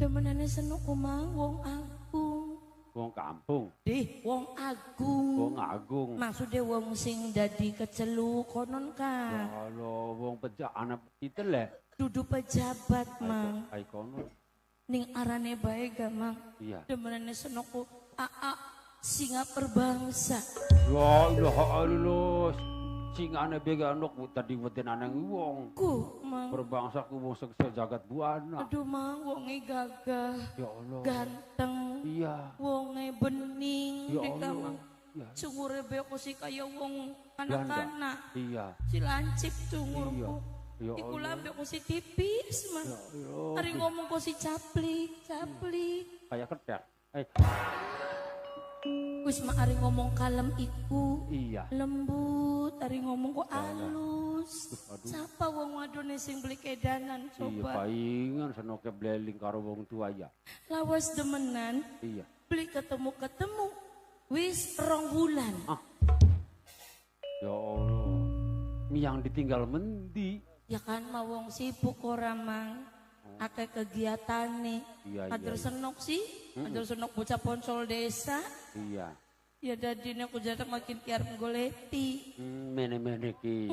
Demenane seneng omah wong agung. Wong kampung. Wong agung. Wong agung. Maksudnya wong sing dadi keceluk konon kan. Ya Allah, wong pejabat anak itu le. Dudu pejabat mang. Ai kono. Ning arane bae ga mang. Iya. Demenane seneng ku aa singa perbangsa. Ya Allah, singane bega nok tadi weten anang wong. Ku mang. Berbangsa ku wong sejagat buana. Aduh mang wonge gagah. Ya Allah. Ganteng. Iya. Wonge bening. Ya Allah. Ya. Sungure beko si kaya wong anak-anak. Iya. Si lancip sungurku. Ya Iku Allah. lambe ko si tipis mang. Ya Allah. Hari ngomong ko si caplik. Kayak ketek. Wis mah ari ngomong kalem iku. Iya. Lembut, ari ngomong ko Ya, alus. aduh. Siapa wong wadone sing beli kedanan Iya coba. paingan senoke bleling karo wong tua ya. Lawas demenan, Iya. beli ketemu. Wis 2 bulan. Ya Allah. Miang ditinggal mendi. Ya kan mah wong sibuk ora mang. Akeh kegiatane. Iya, Kader iya. senok sih. Kader senok bocah ponsol desa. Iya. Ya dadine aku jatah makin kiar menggoleti. Mene-mene ki.